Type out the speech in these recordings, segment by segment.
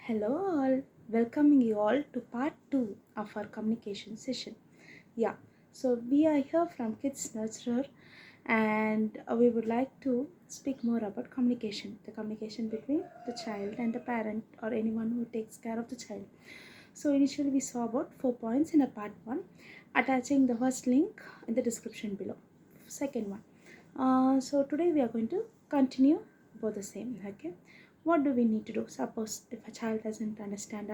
Hello all, welcoming you all to part 2 of our communication session. Yeah, so we are here from Kids Nurturer and we would like to speak more about communication, the communication between the child and the parent or anyone who takes care of the child. So initially we saw about 4 points in a part 1, attaching the first link in the description below. Second one. So today we are going to continue both the same. Okay, what do we need to do? Suppose if a child doesn't understand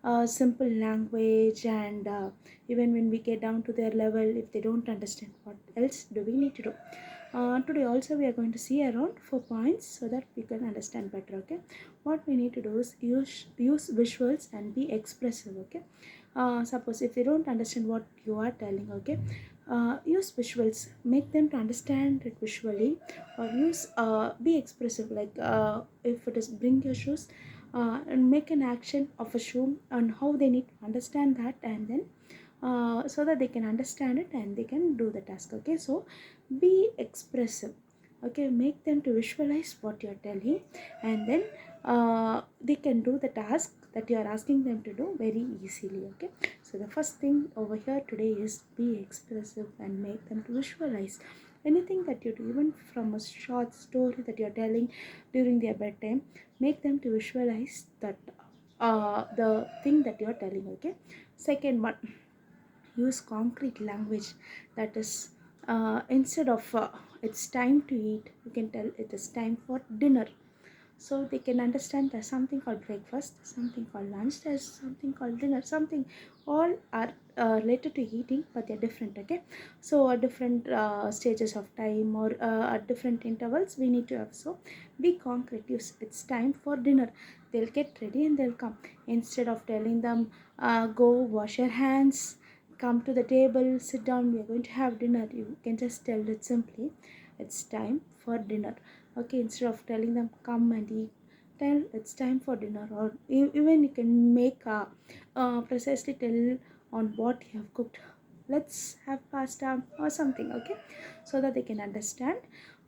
our simple language, and even when we get down to their level, if they don't understand, what else do we need to do? Today also we are going to see around 4 points so that we can understand better. Okay, what we need to do is use visuals and be expressive. Okay, suppose if they don't understand what you are telling, okay, use visuals, make them to understand it visually, or use be expressive, like if it is bring your shoes, and make an action of a shoe and how they need to understand that, and then so that they can understand it and they can do the task. Okay, so be expressive. Okay, make them to visualize what you are telling, and then they can do the task that you are asking them to do very easily. Okay, so the first thing over here today is be expressive and make them to visualize anything that you do, even from a short story that you are telling during their bedtime. Make them to visualize that the thing that you are telling. Okay, second one, use concrete language. That is, instead of it's time to eat, you can tell it is time for dinner, so they can understand there's something called breakfast, something called lunch, there's something called dinner, something, all are related to eating, but they're different. Okay, so at different stages of time, or at different intervals we need to have. So be concrete, use it's time for dinner, they'll get ready and they'll come. Instead of telling them go wash your hands, come to the table, sit down, we are going to have dinner, you can just tell it simply, it's time for dinner. Okay, instead of telling them come and eat, tell it's time for dinner. Or even you can make precisely tell on what you have cooked, let's have pasta or something. Okay, so that they can understand,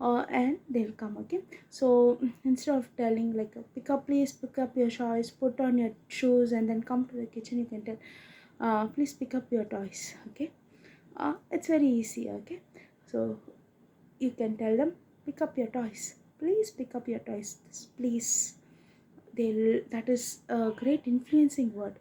and they'll come. Okay, so instead of telling like pick up, please pick up your toys, put on your shoes and then come to the kitchen, you can tell please pick up your toys. Okay, it's very easy. Okay, so you can tell them pick up your toys, please pick up your toys, please. They'll, that is a great influencing word.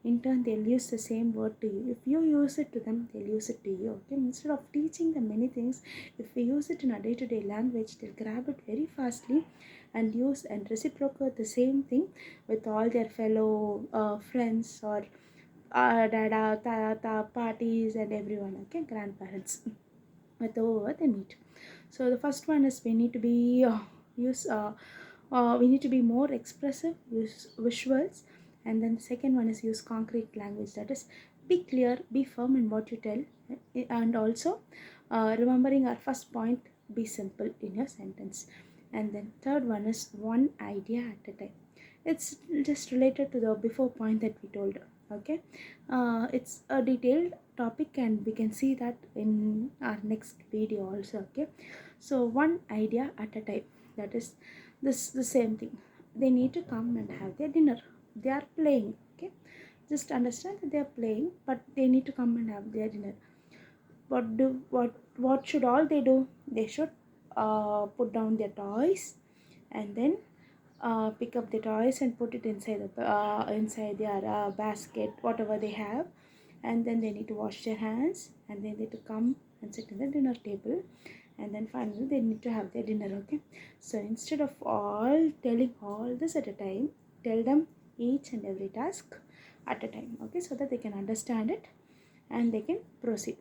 In turn they'll use the same word to you. If you use it to them, they'll use it to you. Okay, instead of teaching them many things, if we use it in a day-to-day language, they'll grab it very fastly and use and reciprocate the same thing with all their fellow friends, or dada, tata, parties and everyone. Okay, grandparents, with whoever they meet. So the first one is we need to be use we need to be more expressive, use visuals. And then the second one is use concrete language, that is, be clear, be firm in what you tell. And also remembering our first point, be simple in your sentence. And then third one is one idea at a time. It's just related to the before point that we told. Okay, it's a detailed topic and we can see that in our next video also. Okay, so one idea at a time, that is this the same thing, they need to come and have their dinner, they are playing. Okay, just understand that they are playing, but they need to come and have their dinner. What should all they do? They should put down their toys, and then pick up the toys and put it inside their basket, whatever they have. And then they need to wash their hands, and then they need to come and sit at the dinner table, and then finally they need to have their dinner. Okay, so instead of all telling all this at a time, tell them each and every task at a time. Okay, so that they can understand it and they can proceed.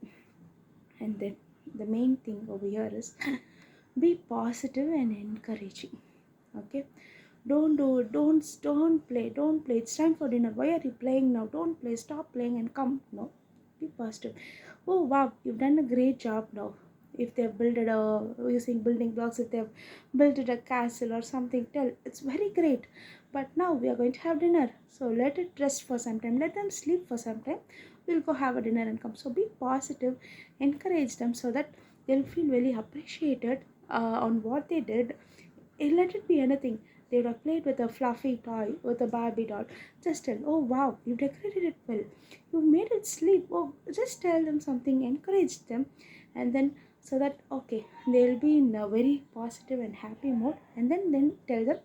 And then the main thing over here is be positive and encouraging. Okay, don't do it, don't play, it's time for dinner, why are you playing now, don't play, stop playing and come. No, be positive. Oh wow, you've done a great job now. If they've built it using building blocks, if they've built it a castle or something, tell it's very great, but now we are going to have dinner, so let it rest for some time, let them sleep for some time, we'll go have a dinner and come. So be positive, encourage them so that they'll feel really appreciated on what they did. Let it be anything. They would have played with a fluffy toy, with a Barbie doll. Just tell, oh wow, you decorated it well, you made it sleep. Oh, just tell them something, encourage them. And then, so that okay, they'll be in a very positive and happy mode. And then tell them,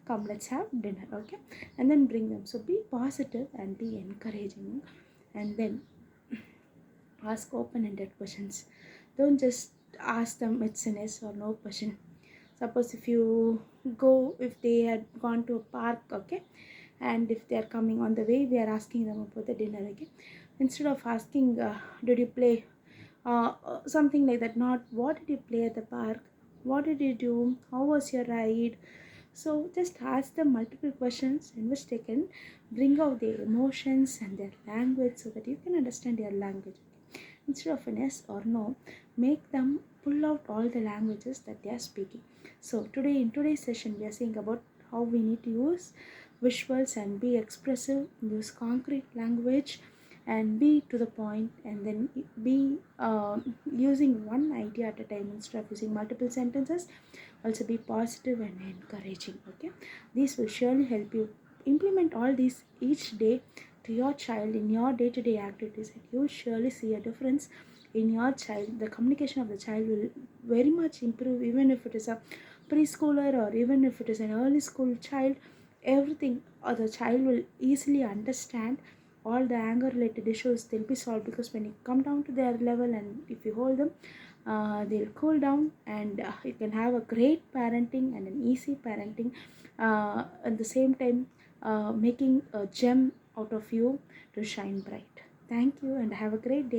come, let's have dinner, okay? And then bring them. So be positive and be encouraging. And then ask open-ended questions. Don't just ask them it's an yes or no question. Suppose if you go, if they had gone to a park, okay, and if they are coming on the way, we are asking them about the dinner, okay. Instead of asking, did you play, something like that, not what did you play at the park, what did you do, how was your ride. So just ask them multiple questions in which they can bring out their emotions and their language so that you can understand their language. Instead of an yes or no, make them pull out all the languages that they are speaking. So today, in today's session, we are saying about how we need to use visuals and be expressive, use concrete language, and be to the point, and then be using one idea at a time instead of using multiple sentences. Also be positive and encouraging, okay. These will surely help you implement all these each day to your child in your day-to-day activities, and you will surely see a difference in your child. The communication of the child will very much improve, even if it is a preschooler or even if it is an early school child. Everything, or the child will easily understand all the anger related issues. They'll be solved because when you come down to their level and if you hold them, they'll cool down, and you can have a great parenting and an easy parenting, at the same time making a gem out of you to shine bright. Thank you and have a great day.